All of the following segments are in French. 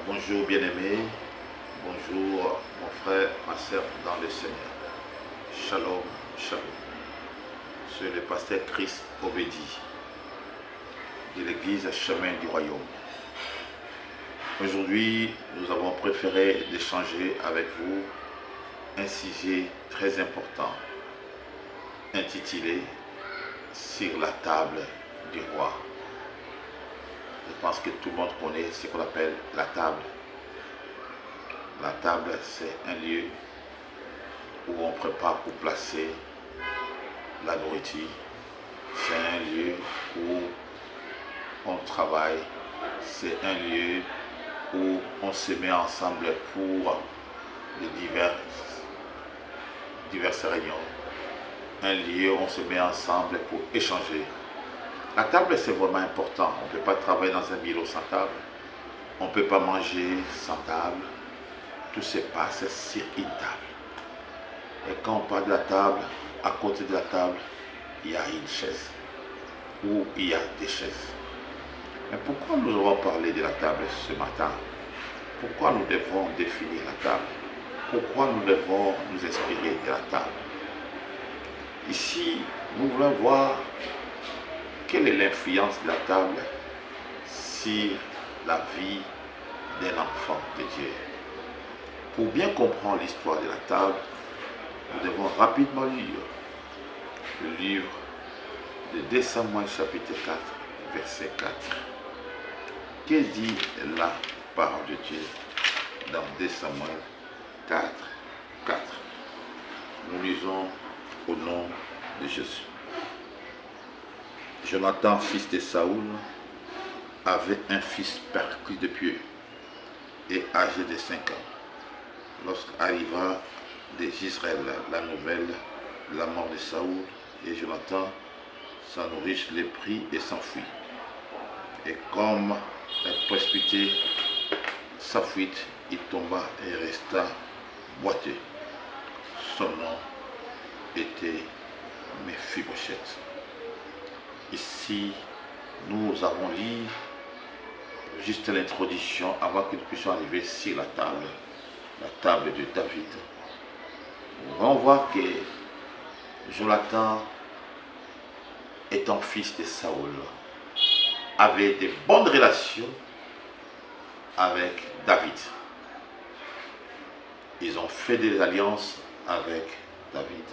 Bonjour bien-aimé, bonjour mon frère, ma soeur dans le Seigneur. Shalom, shalom. C'est le pasteur Chris Obedi de l'église Chemin du Royaume. Aujourd'hui, nous avons préféré d'échanger avec vous un sujet très important intitulé Sur la table du roi. Je pense que tout le monde connaît ce qu'on appelle la table. La table, c'est un lieu où on prépare pour placer la nourriture. C'est un lieu où on travaille. C'est un lieu où on se met ensemble pour les diverses réunions. Un lieu où on se met ensemble pour échanger. La table, c'est vraiment important. On ne peut pas travailler dans un bureau sans table. On ne peut pas manger sans table. Tout se passe sur une table. Et quand on parle de la table, à côté de la table, il y a une chaise. Ou il y a des chaises. Mais pourquoi nous avons parlé de la table ce matin? Pourquoi nous devons définir la table? Pourquoi nous devons nous inspirer de la table? Ici, nous voulons voir quelle est l'influence de la table sur la vie d'un enfant de Dieu. Pour bien comprendre l'histoire de la table, nous devons rapidement lire le livre de 2 Samuel chapitre 4, verset 4. Que dit la parole de Dieu dans 2 Samuel 4, 4? Nous lisons au nom de Jésus. Jonathan, fils de Saoul, avait un fils perclus de pieux et âgé de 5 ans. Lorsqu'arriva d'Israël la nouvelle de la mort de Saoul, et Jonathan, son nourrice, le prit et s'enfuit. Et comme elle précipitait sa fuite, il tomba et resta boiteux. Son nom était Mephibosheth. Ici, nous avons lu juste l'introduction avant que nous puissions arriver sur la table de David. Nous allons voir que Jonathan, étant fils de Saoul, avait de bonnes relations avec David. Ils ont fait des alliances avec David.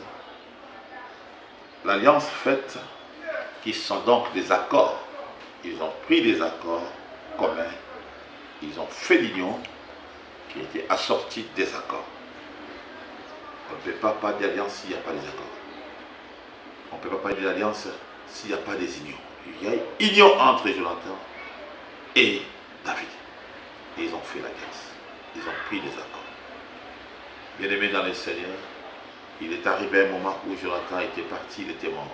L'alliance faite, qui sont donc des accords. Ils ont pris des accords communs. Ils ont fait l'union qui était assortie des accords. On ne peut pas parler d'alliance s'il n'y a pas des accords. On ne peut pas parler d'alliance s'il n'y a pas des unions. Il y a une union entre Jonathan et David. Et ils ont fait l'alliance. Ils ont pris des accords. Bien-aimé dans le Seigneur, il est arrivé un moment où Jonathan était parti, il était mort.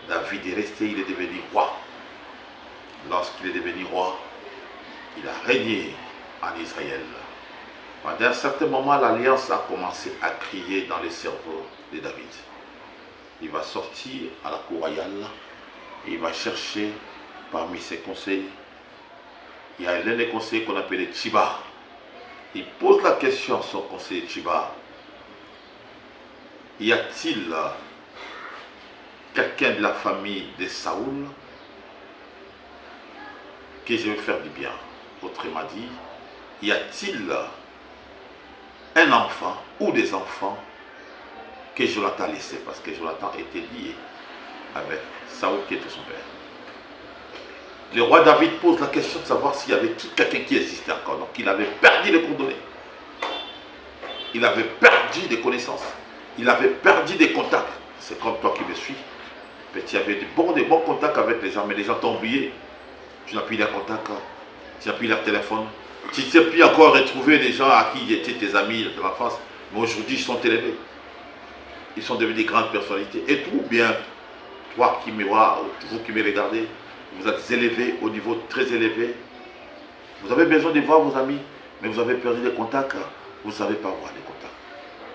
David est resté, il est devenu roi. Lorsqu'il est devenu roi, il a régné en Israël. Pendant un certain moment, l'alliance a commencé à crier dans le cerveau de David. Il va sortir à la cour royale et il va chercher parmi ses conseillers. Il y a l'un des conseillers qu'on appelait Tchiba. Il pose la question à son conseiller Tchiba. Y a-t-il quelqu'un de la famille de Saoul que je veux faire du bien? Autrement dit, y a-t-il un enfant ou des enfants que Jonathan a laissé? Parce que Jonathan était lié avec Saoul qui était son père. Le roi David pose la question de savoir s'il y avait quelqu'un qui existait encore. Donc il avait perdu les coordonnées. Il avait perdu des connaissances. Il avait perdu des contacts. C'est comme toi qui me suis. Tu avais des bons contacts avec les gens, mais les gens t'ont oublié. Tu n'as plus leurs contacts, tu n'as plus leur téléphone. Tu ne sais plus encore retrouver les gens à qui étaient tes amis de l'enfance. Mais aujourd'hui, ils sont élevés. Ils sont devenus des grandes personnalités. Et tout bien, toi qui me vois, vous qui me regardez, vous êtes élevés au niveau très élevé. Vous avez besoin de voir vos amis, mais vous avez perdu les contacts. Vous ne savez pas voir les contacts.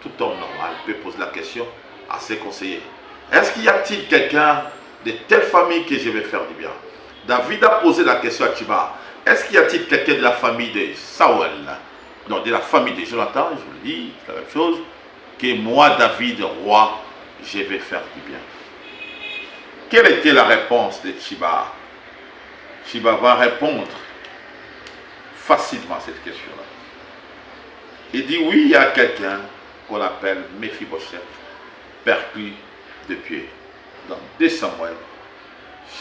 Tout homme normal peut poser la question à ses conseillers. Est-ce qu'il y a-t-il quelqu'un de telle famille que je vais faire du bien? David a posé la question à Tchiba. est-ce qu'il y a-t-il quelqu'un de la famille de Saül, non, de la famille de Jonathan, je vous le dis, c'est la même chose, que moi, David, roi, je vais faire du bien. Quelle était la réponse de Tchiba? Tchiba va répondre facilement à cette question-là. Il dit, oui, il y a quelqu'un qu'on appelle Méphibosheth, perclus de pied, dans 2 Samuel,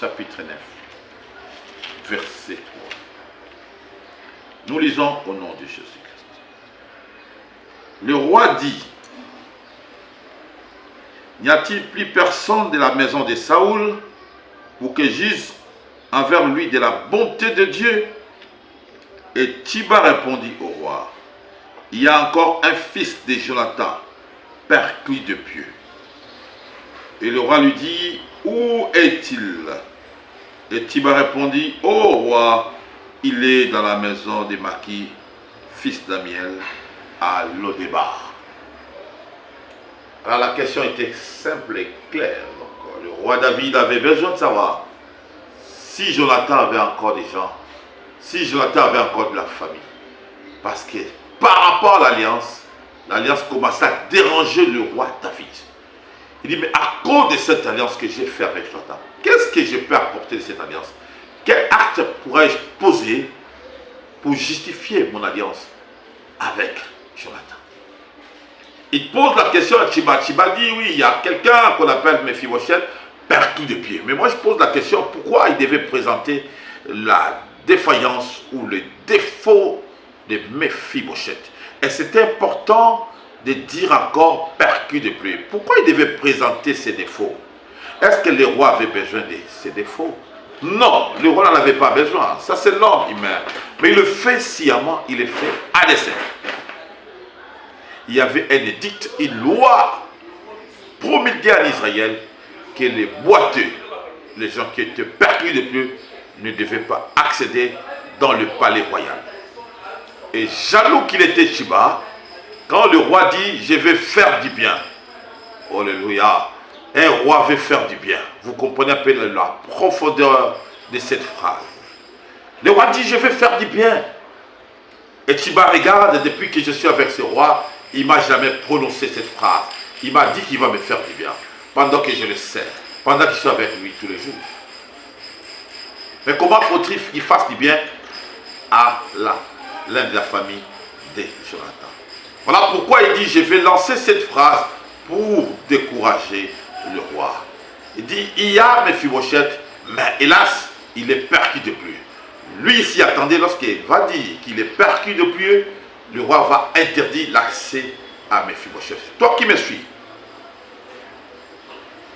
chapitre 9, verset 3. Nous lisons au nom de Jésus-Christ. Le roi dit, n'y a-t-il plus personne de la maison de Saoul pour que j'use envers lui de la bonté de Dieu? Et Tchiba répondit au roi, il y a encore un fils de Jonathan, perclus de pieux. Et le roi lui dit, où est-il? Et Tchiba répondit, ô roi, il est dans la maison de Maki, fils d'Amiel, à Lodébar. Alors la question était simple et claire. Donc, le roi David avait besoin de savoir si Jonathan avait encore des gens, si Jonathan avait encore de la famille. Parce que par rapport à l'alliance commençait à déranger le roi David. Il dit, mais à cause de cette alliance que j'ai faite avec Jonathan, qu'est-ce que je peux apporter de cette alliance? Quel acte pourrais-je poser pour justifier mon alliance avec Jonathan? Il pose la question à Tchiba. Tchiba dit, oui, il y a quelqu'un qu'on appelle Méphibosheth, perclus de pied. Mais moi, je pose la question, pourquoi il devait présenter la défaillance ou le défaut de Méphibosheth? Et c'est important de dire encore perclus de pied. Pourquoi il devait présenter ses défauts? Est-ce que le roi avait besoin de ses défauts? Non, le roi n'en avait pas besoin. Ça, c'est l'homme humain. Mais il le fait sciemment, il le fait à dessein. Il y avait un édicte, une loi promulguée en Israël que les boiteux, les gens qui étaient perclus de pieux, ne devaient pas accéder dans le palais royal. Et jaloux qu'il était Tchiba, quand le roi dit « je vais faire du bien », alléluia, un roi veut faire du bien. Vous comprenez un peu la profondeur de cette phrase. Le roi dit « je vais faire du bien ». Et Tchiba regarde, depuis que je suis avec ce roi, il ne m'a jamais prononcé cette phrase. Il m'a dit qu'il va me faire du bien, pendant que je le sais, pendant que je suis avec lui tous les jours. Mais comment faut-il qu'il fasse du bien à l'un de la famille de Jonathan? Voilà pourquoi il dit, je vais lancer cette phrase pour décourager le roi. Il dit, il y a Méphibosheth, mais hélas, il est perclus de pieux. Lui s'y attendait, lorsqu'il va dire qu'il est perclus de pieux, le roi va interdire l'accès à Méphibosheth. Toi qui me suis,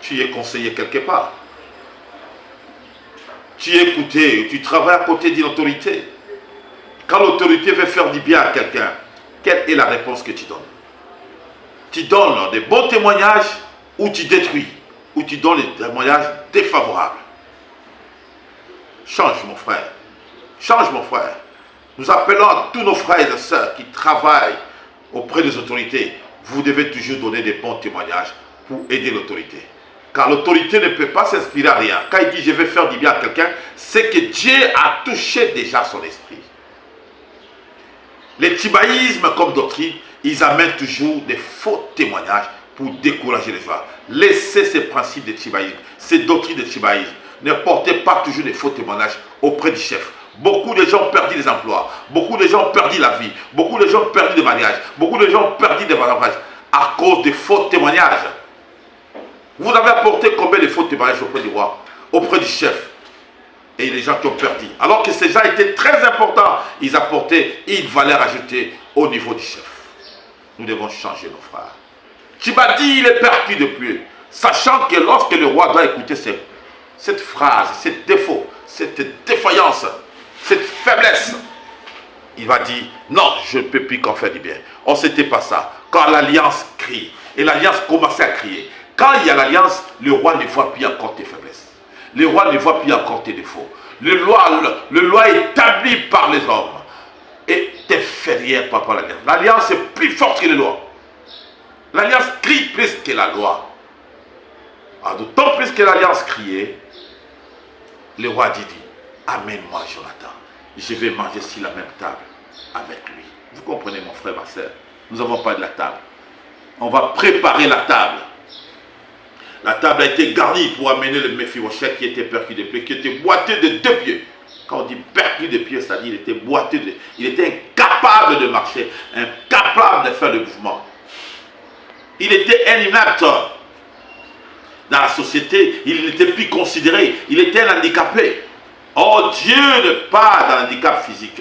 tu es conseillé quelque part. Tu es écouté, tu travailles à côté d'une autorité. Quand l'autorité veut faire du bien à quelqu'un, quelle est la réponse que tu donnes? Tu donnes des bons témoignages ou tu détruis, ou tu donnes des témoignages défavorables. Change mon frère, change mon frère. Nous appelons à tous nos frères et sœurs qui travaillent auprès des autorités. Vous devez toujours donner des bons témoignages pour aider l'autorité. Car l'autorité ne peut pas s'inspirer à rien. Quand il dit je vais faire du bien à quelqu'un, c'est que Dieu a touché déjà son esprit. Les tchibaïsmes comme doctrine, ils amènent toujours des faux témoignages pour décourager les gens. Laissez ces principes de tchibaïsme, ces doctrines de tchibaïsme. Ne portez pas toujours des faux témoignages auprès du chef. Beaucoup de gens ont perdu des emplois, beaucoup de gens ont perdu la vie, beaucoup de gens ont perdu des mariages, beaucoup de gens ont perdu des avantages à cause de faux témoignages. Vous avez apporté combien de faux témoignages auprès du roi, auprès du chef, et les gens qui ont perdu. Alors que ces gens étaient très importants, ils apportaient une valeur ajoutée au niveau du chef. Nous devons changer nos frères. Tchiba dit, il est perclus de pieux, sachant que lorsque le roi doit écouter cette phrase, ce défaut, cette défaillance, cette faiblesse, il va dire, non, je ne peux plus qu'en faire du bien. Oh, c'était pas ça. Quand l'alliance crie, et l'alliance commençait à crier, quand il y a l'alliance, le roi ne voit plus encore tes faiblesses. Le roi ne voit plus encore tes défauts. Le loi établi par les hommes est inférieur par rapport à l'alliance. L'alliance est plus forte que les lois. L'alliance crie plus que la loi. D'autant plus que l'alliance criait, le roi dit, amène-moi Jonathan. je vais manger sur la même table avec lui. Vous comprenez mon frère, ma soeur? Nous n'avons pas de la table. On va préparer la table. La table a été garnie pour amener le Méphibosheth qui était percu de pied, qui était boiteux de 2 pieds. Quand on dit percu de pied, c'est-à-dire qu'il était boiteux, il était incapable de marcher, incapable de faire le mouvement. Il était un inapte. Dans la société, il n'était plus considéré, il était un handicapé. Oh, Dieu n'est pas dans l'handicap physique.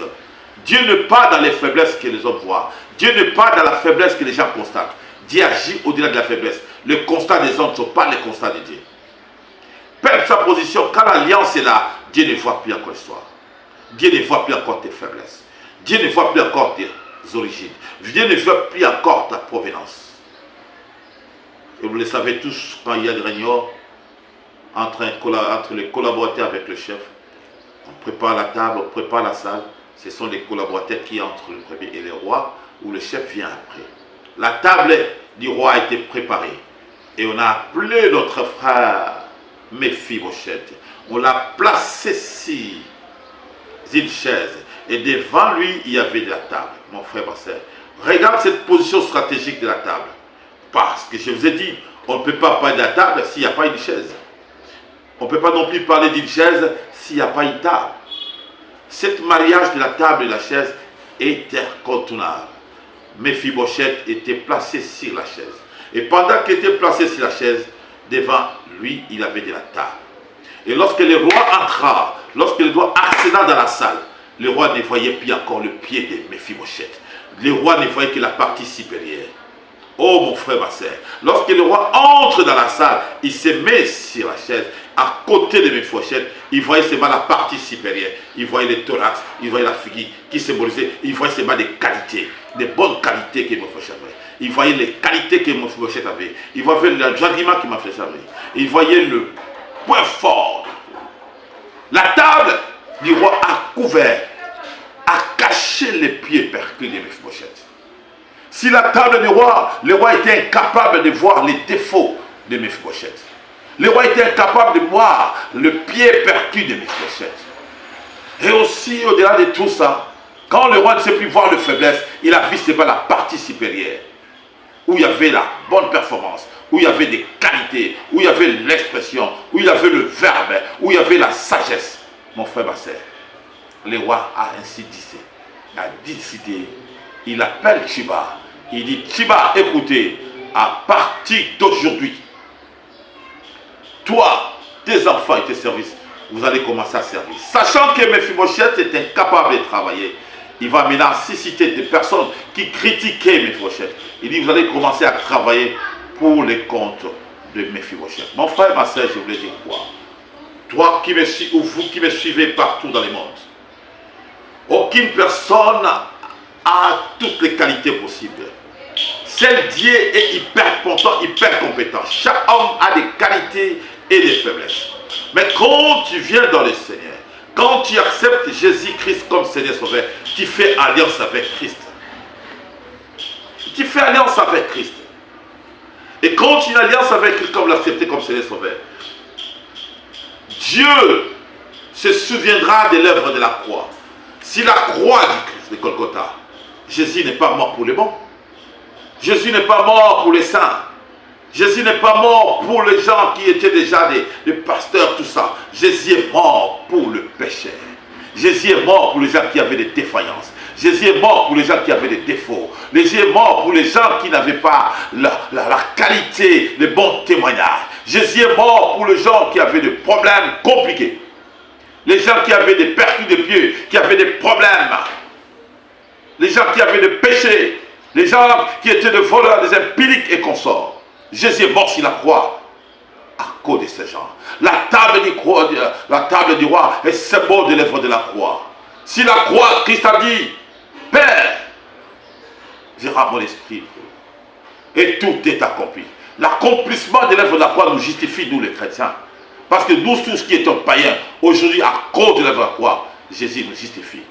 Dieu n'est pas dans les faiblesses que les hommes voient. Dieu n'est pas dans la faiblesse que les gens constatent. Dieu agit au-delà de la faiblesse. Le constat des hommes ne sont pas les constats de Dieu. Peu importe sa position, quand l'alliance est là, Dieu ne voit plus encore l'histoire. Dieu ne voit plus encore tes faiblesses. Dieu ne voit plus encore tes origines. Dieu ne voit plus encore ta provenance. Et vous le savez tous, quand il y a des réunions entre les collaborateurs avec le chef, on prépare la table, on prépare la salle. Ce sont les collaborateurs qui entrent le premier et le roi, ou le chef vient après. La table du roi a été préparée. Et on a appelé notre frère Méphibosheth. On l'a placé sur une chaise. Et devant lui, il y avait de la table. Mon frère, ma soeur, regarde cette position stratégique de la table. Parce que je vous ai dit, on ne peut pas parler de la table s'il n'y a pas une chaise. On ne peut pas non plus parler d'une chaise s'il n'y a pas une table. Cet mariage de la table et de la chaise est incontournable. Méphibosheth était placé sur la chaise. Et pendant qu'il était placé sur la chaise, devant lui, il avait de la table. Et lorsque le roi entra, lorsque le roi accéda dans la salle, le roi ne voyait plus encore le pied de Méphibosheth. Le roi ne voyait que la partie supérieure. Oh mon frère, ma soeur, lorsque le roi entre dans la salle, il se met sur la chaise, à côté de Méphibosheth, il voyait seulement la partie supérieure, il voyait le thorax, il voyait la figure qui symbolisait, il voyait seulement des qualités, des bonnes qualités que Méphibosheth avait. Il voyait les qualités que Méphibosheth avait, il voyait le jardiment que Méphibosheth avait, il voyait le point fort. La table du roi a couvert, a caché les pieds percus de Méphibosheth. Si la table du roi, le roi était incapable de voir les défauts de Méphibosheth. Le roi était incapable de voir le pied percu de Méphibosheth. Et aussi, au-delà de tout ça, quand le roi ne sait plus voir les faiblesses, il a vu seulement la partie supérieure, où il y avait la bonne performance, où il y avait des qualités, où il y avait l'expression, où il y avait le verbe, où il y avait la sagesse. Mon frère, ma soeur, le roi a ainsi décidé. Il appelle Chiba. Il dit, Chiba, écoutez, à partir d'aujourd'hui, toi, tes enfants et tes services, vous allez commencer à servir. Sachant que Méphibosheth est incapable de travailler, il va maintenant susciter des personnes qui critiquaient Méphibosheth. Il dit, vous allez commencer à travailler pour les comptes de Méphibosheth. Mon frère, ma soeur, je voulais dire quoi? Toi qui me suis, ou vous qui me suivez partout dans le monde, aucune personne a toutes les qualités possibles. Seul Dieu est hyper important, hyper compétent. Chaque homme a des qualités et des faiblesses. Mais quand tu viens dans le Seigneur, quand tu acceptes Jésus-Christ comme Seigneur Sauveur, tu fais alliance avec Christ. Tu fais alliance avec Christ. Et quand tu as une alliance avec Christ, comme l'accepter comme Seigneur Sauveur, Dieu se souviendra de l'œuvre de la croix. Si la croix du Christ de Golgotha, Jésus n'est pas mort pour les bons. Jésus n'est pas mort pour les saints. Jésus n'est pas mort pour les gens qui étaient déjà des pasteurs, tout ça. Jésus est mort pour le péché. Jésus est mort pour les gens qui avaient des défaillances. Jésus est mort pour les gens qui avaient des défauts. Jésus est mort pour les gens qui n'avaient pas la qualité, les bons témoignages. Jésus est mort pour les gens qui avaient des problèmes compliqués. Les gens qui avaient des percus de pied, qui avaient des problèmes. Les gens qui avaient des péchés. Les gens qui étaient des voleurs, des empiriques et consorts. Jésus est mort sur la croix à cause de ces gens. La table du roi est symbole de l'œuvre de la croix. Si la croix, Christ a dit, Père, je rends mon esprit. Et tout est accompli. L'accomplissement de l'œuvre de la croix nous justifie, nous les chrétiens. Parce que nous, tous qui étions païens, aujourd'hui, à cause de l'œuvre de la croix, Jésus nous justifie.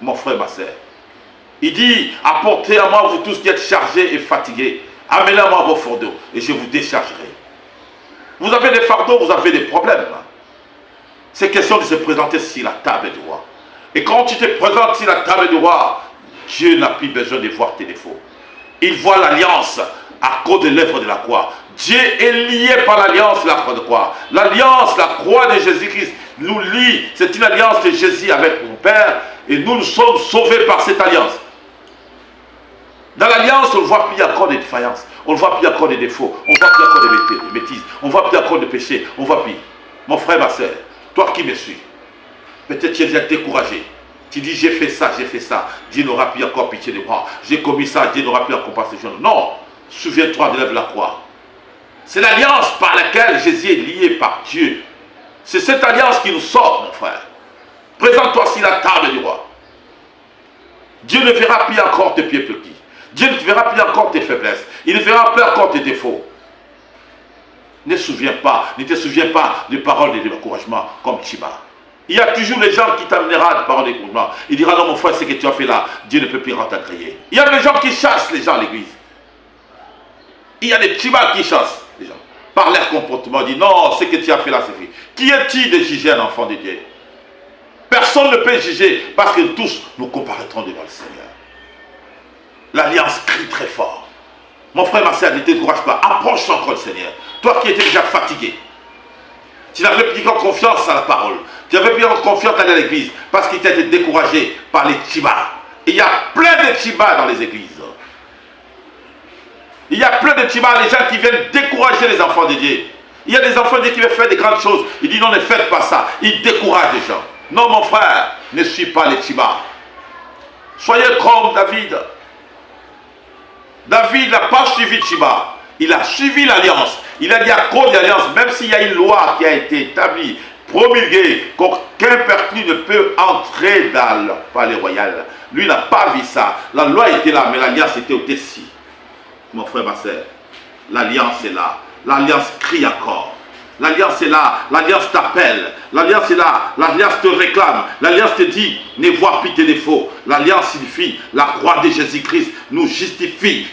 Mon frère, ma soeur. Il dit, apportez à moi, vous tous qui êtes chargés et fatigués. Amenez à moi vos fardeaux et je vous déchargerai. Vous avez des fardeaux, vous avez des problèmes. C'est question de se présenter sur la table du roi. Et quand tu te présentes sur la table du roi, Dieu n'a plus besoin de voir tes défauts. Il voit l'alliance à cause de l'œuvre de la croix. Dieu est lié par l'alliance de la croix. L'alliance, la croix de Jésus-Christ nous lie. C'est une alliance de Jésus avec mon Père. Et nous sommes sauvés par cette alliance. Dans l'alliance, on ne voit plus encore des défaillances. On ne voit plus encore des défauts. On ne voit plus encore des bêtises. On ne voit plus encore des péchés. On ne voit plus. Mon frère, ma soeur, toi qui me suis, peut-être tu es déjà découragé. Tu dis, j'ai fait ça, j'ai fait ça. Dieu n'aura plus encore pitié de moi. J'ai commis ça, Dieu n'aura plus encore compassion. Non, souviens-toi de l'œuvre de la croix. C'est l'alliance par laquelle Jésus est lié par Dieu. C'est cette alliance qui nous sauve, mon frère. Présente-toi sur la table du roi. Dieu ne verra plus encore tes pieds petits. Dieu ne verra plus encore tes faiblesses. Il ne verra plus encore tes défauts. Ne te souviens pas des paroles de découragement comme Chiba. Il y a toujours les gens qui t'amèneront des paroles de découragement. Il dira, non mon frère, ce que tu as fait là, Dieu ne peut plus t'agréer. Il y a des gens qui chassent les gens à l'église. Il y a des Chibas qui chassent les gens. Par leur comportement, ils disent, non, ce que tu as fait là, c'est fait. Qui est-il de juger un enfant de Dieu? Personne ne peut juger parce que tous nous comparaîtrons devant le Seigneur. L'alliance crie très fort. Mon frère, ma soeur, ne te décourage pas. Approche encore le Seigneur. Toi qui étais déjà fatigué. Tu n'avais plus confiance à la parole. Tu n'avais plus confiance à aller à l'église parce qu'il t'a été découragé par les Chibas. Il y a plein de Chibas dans les églises. Il y a plein de Chibas, les gens qui viennent décourager les enfants de Dieu. Il y a des enfants de Dieu qui veulent faire des grandes choses. Ils disent non, ne faites pas ça. Ils découragent les gens. Non, mon frère, ne suis pas les Chibas. Soyez comme David. David n'a pas suivi Chiba. Il a suivi l'alliance. Il a dit à cause de l'alliance, même s'il y a une loi qui a été établie, promulguée, qu'aucun perclus ne peut entrer dans le palais royal. Lui n'a pas vu ça. La loi était là, mais l'alliance était au-dessus. Mon frère, ma soeur, l'alliance est là. L'alliance crie encore. L'alliance est là. L'alliance t'appelle. L'alliance est là. L'alliance te réclame. L'alliance te dit, ne vois plus tes défauts. L'alliance signifie, la croix de Jésus-Christ nous justifie.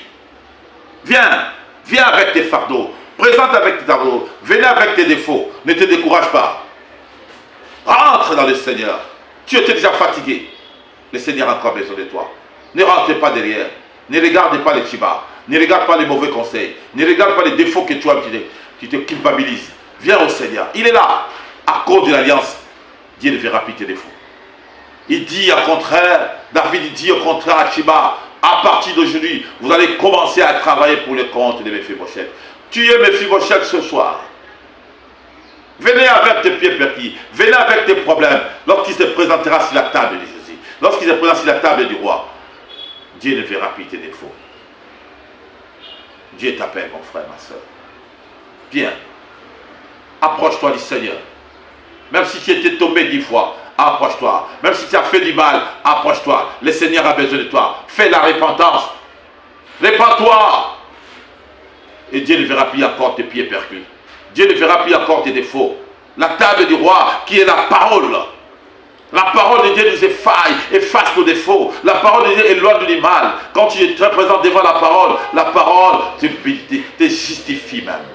Viens. Viens avec tes fardeaux. Présente avec tes fardeaux. Venez avec tes défauts. Ne te décourage pas. Rentre dans le Seigneur. Tu étais déjà fatigué. Le Seigneur a encore besoin de toi. Ne rentre pas derrière. Ne regarde pas les chibas. Ne regarde pas les mauvais conseils. Ne regarde pas les défauts que tu as. Tu te culpabilises. Viens au Seigneur. Il est là. À cause de l'alliance, Dieu ne verra plus tes défauts. Il dit au contraire, David dit au contraire à Chiba, à partir d'aujourd'hui, vous allez commencer à travailler pour le compte de Mephibosheth. Tuez Mephibosheth ce soir. Venez avec tes pieds perquis. Venez avec tes problèmes. Lorsqu'il se présentera sur la table de Jésus. Lorsqu'il se présentera sur la table du roi. Dieu ne verra plus tes défauts. Dieu t'appelle, mon frère, ma soeur. Viens. Approche-toi du Seigneur. Même si tu étais tombé 10 fois, approche-toi. Même si tu as fait du mal, approche-toi. Le Seigneur a besoin de toi. Fais la repentance. Répands-toi. Et Dieu ne verra plus encore tes pieds percus. Dieu ne verra plus encore tes défauts. La table du roi, qui est la parole. La parole de Dieu nous efface nos défauts. La parole de Dieu éloigne du mal. Quand tu te présentes devant la parole te justifie même.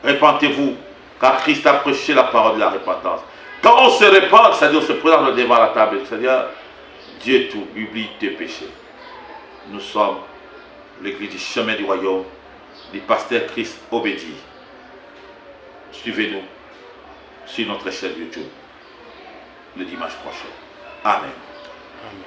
Répentez-vous, car Christ a prêché la parole de la repentance. Quand on se répand, c'est-à-dire on se présente devant la table du Seigneur, Dieu oublie tes péchés. Nous sommes l'église du chemin du royaume, du pasteur Christ Obédi. Suivez-nous sur notre chaîne YouTube le dimanche prochain. Amen. Amen.